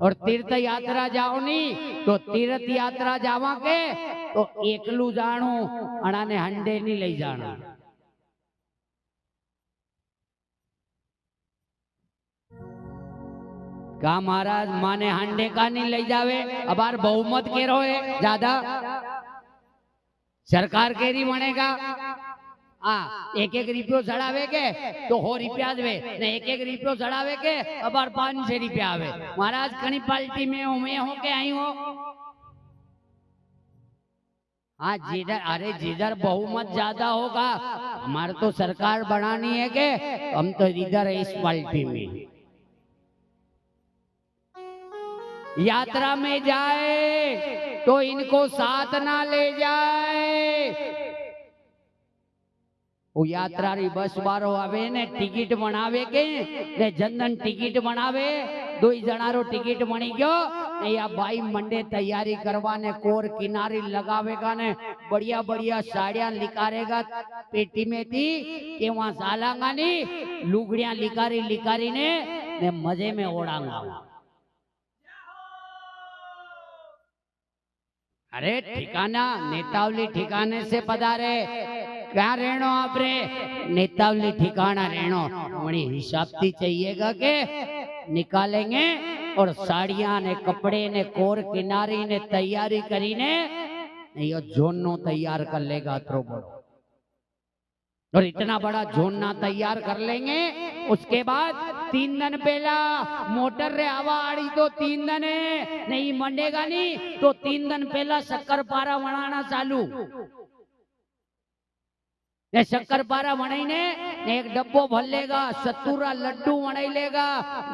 और तीर्थ यात्रा जाओ नी तो तीर्थ यात्रा जावा के तो एकलू जाणू अणाने हंडे नहीं लई जाना। का महाराज माने हांडे का नहीं ले जावे। अबार बहुमत के रोए ज्यादा सरकार केरी बनेगा। एक एक रुपयो चढ़ावे के तो 100 रुपया दे ने एक एक रुपयो चढ़ावे के अबार 500 रुपया आवे। महाराज कणी पार्टी में हूं मैं हो के आई हो। हाँ जिधर अरे जिधर बहुमत ज्यादा होगा हमारे तो सरकार बनानी है के हम तो इधर इस पार्टी में। यात्रा में जाए तो इनको साथ ना ले जाए। वो यात्रा री बस वारो आवे ने टिकट बनावे के ने जनधन टिकट बनावे 2 जणारो टिकट बनी गयो ने या बाई मंडे तैयारी करवा ने कोर किनारी लगावेगा ने बढ़िया बढ़िया साड़ियां लिकारेगा पेटी में थी के वहां सालांगा नी लुगड़ियां लिकारी लिकारी ने मजे में ओढ़ांगा। अरे ठिकाना नेतावली ठिकाने से पधारे क्या रहनो आपरे नेतावली ठिकाना रहनो बड़ी हिसाब थी चाहिएगा के निकालेंगे और साड़ियां ने कपड़े ने कोर किनारी ने तैयारी करी ने यो जोनो तैयार कर लेगा तो बड़ो और इतना बड़ा जोना तैयार कर लेंगे। उसके बाद 3 दिन पहला मोटर रे हवा आड़ी तो 3 दिन नहीं मंडेगा नहीं तो 3 दिन पहला शक्कर पारा बनाना चालू ने शक्कर पारा बनाई ने एक डब्बो भर लेगा सतुरा लड्डू बनाई लेगा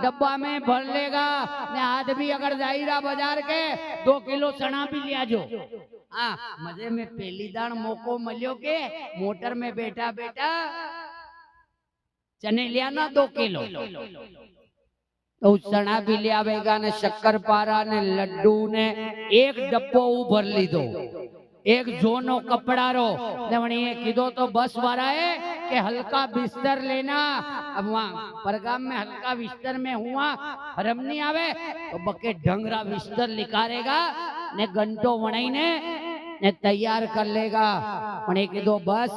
डब्बा में भर लेगा ने आदमी अगर जाइरा बाजार के 2 किलो चना भी लिया जो। मजे में पहली दान मौको मिलो के मोटर में बैठा बैठा चने लिया ना 2 किलो तो चना भी ले आवेगा ने शक्कर पारा ने लड्डू ने एक डब्बो भर ली दो एक जोनो कपड़ा रो ने कीधो तो बस वाला है कि हल्का बिस्तर लेना। अब वहां परगाम में हल्का बिस्तर में हुआ हरम नहीं आवे तो बके ढंगरा बिस्तर लिकारेगा ने घंटो बनाई ने तैयार कर लेगा। कीधो बस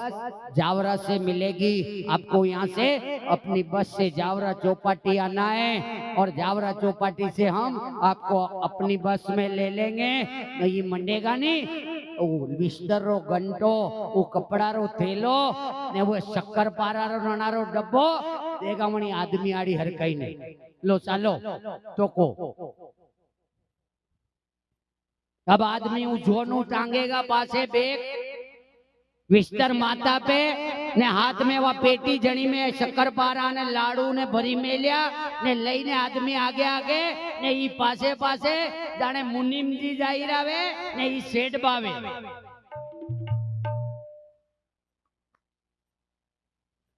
जावरा से मिलेगी आपको यहाँ से अपनी बस से जावरा चौपाटी आना है और जावरा चौपाटी से हम आपको अपनी बस में ले लेंगे। नहीं मंडेगा नहीं बिस्तर रो घंटो वो कपड़ा रो थेलो ने वो शक्कर पारा रो नानारो डब्बो देगा मणी आदमी आड़ी हर कई नहीं लो चालो तो को अब आदमी जोनू टांगेगा पासे बेग बिस्तर माथा पे ने हाथ में वह पेटी जनी में शक्कर पारा ने लाडू ने भरी मेलिया ने लई ने आदमी आगे आगे ने ई पासे पासे जाने मुनीम जी जाई रावे ने ई सेठ बावे।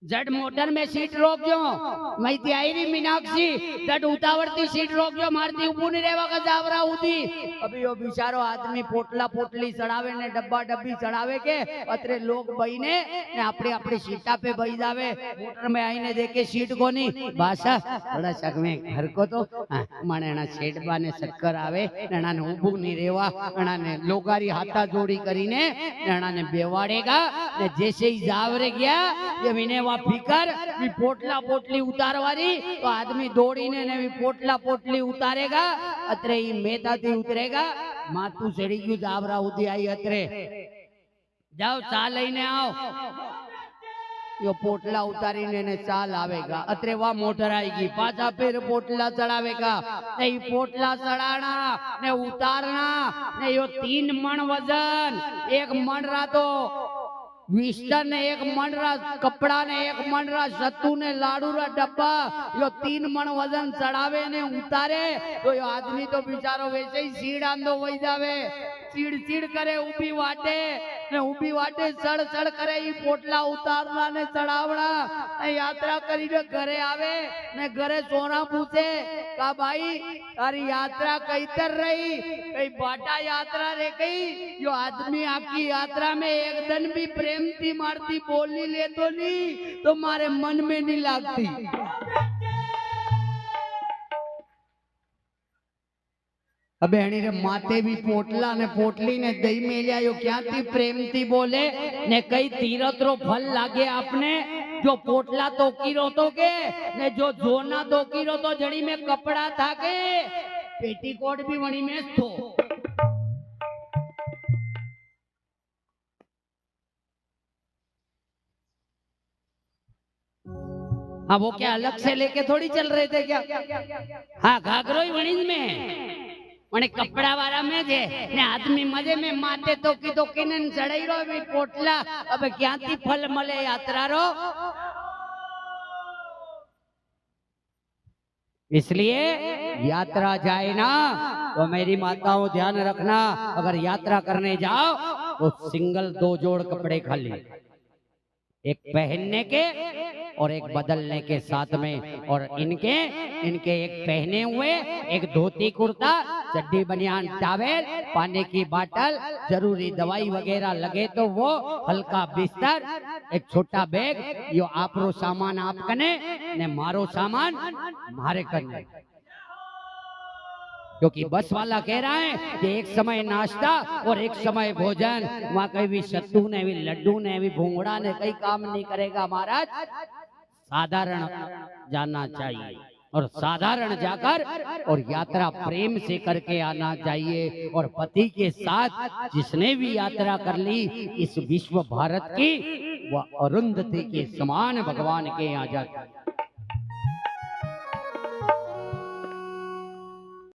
जड मोटर में सीट रोक जो मैं त्यारी मीनाक्षी जड उतावरती सीट रोक जो मारती ऊपर नहीं रेवा का जावरा उदी। अभी वो बिचारो आदमी पोटला पोटली चढ़ावे ने डब्बा डब्बी चढ़ावे के अतरे लोग बहीने ने अपने अपनी सीटा पे बही जावे। मोटर में आईने देखे सीट कोनी भाषा थोड़ा शक में घर को तो माने ना सेठ बा ने चक्कर आवे ना ने ऊबू नहीं रेवा ना ने लोगारी हाथा जोड़ी करीने ना ने बेवाड़ेगा ने जैसे ही जावरे गया ये विने फिकर भी पोटला पोटली उतारवारी तो आदमी दौड़ीने ने भी पोटला पोटली उतारेगा अतरे ही मेदा थी उतरेगा मातू चढ़ी गयु जावरा उदी आई अतरे जाओ चा लईने आओ यो पोटला उतारीने ने चा लावेगा अतरे वह मोटर आएगी पाछा फिर पोटला चढ़ावेगा नहीं पोटला चढ़ाना ने उतारना ने यो 3 मण वजन 1 मण रहा तो विस्तर ने 1 मण रा कपड़ा ने 1 मण रा सत्तू ने लाडू रा डब्बा यो 3 मण वजन चढ़ावे ने उतारे तो यो आदमी तो बिचारो वैसे ही सीड़ आंदो वही जावे चीड़ चीड़ करे उभी वाटे ने उभी वाटे चढ़ चढ़ करे ई पोटला उतारना ने चढ़ावना ने यात्रा करी ने घरे आवे ने घरे सोना पूछे का भाई तारी यात्रा कई तर रही कई बाटा यात्रा रे कई यो आदमी आपकी यात्रा में एक दिन भी प्रेम थी मारती बोली ले तो नहीं तो मारे मन में नहीं लागती। अबे हणी रे माते भी पोटला ने पोटली ने दही मेल्यायो क्यांथी प्रेमथी बोले ने कई तीरथ रो फल लागे आपने जो पोटला तो कीरो तो के ने जो जोना तो कीरो तो जड़ी में कपड़ा था के पेटीकोट भी वणी में थो। हाँ वो क्या अलग से लेके थोड़ी चल रहे थे क्या? हाँ घाघरो ही वणीज में वणे कपड़ा वाला में जे ने आदमी मजे में माते तो की ने चढ़ाई रो भी पोटला अब क्यांथी फल मले यात्रा रो। इसलिए यात्रा जाए ना तो मेरी माताओं ध्यान रखना, अगर यात्रा करने जाओ तो सिंगल 2 जोड़ कपड़े खाली, एक पहनने के और एक बदलने के साथ में, और इनके एक पहने हुए, एक धोती कुर्ता, चड्डी बनियान, टावेल, पानी की बोतल, जरूरी दवाई वगैरह लगे तो वो, हल्का बिस्तर, एक छोटा बैग, यो आपरो सामान आप कने ने मारो सामान मारे कने। क्योंकि बस वाला कह रहा है कि एक समय नाश्ता और एक समय भोजन, वहां कहीं भी सत्तू ने भी लड्डू ने भी भूंगड़ा ने कई काम नहीं करेगा महाराज। साधारण जाना चाहिए और साधारण जाकर और यात्रा प्रेम से करके आना चाहिए। और पति के साथ जिसने भी यात्रा कर ली इस विश्व भारत की, वह अरुंधति के समान भगवान के यहाँ जाती।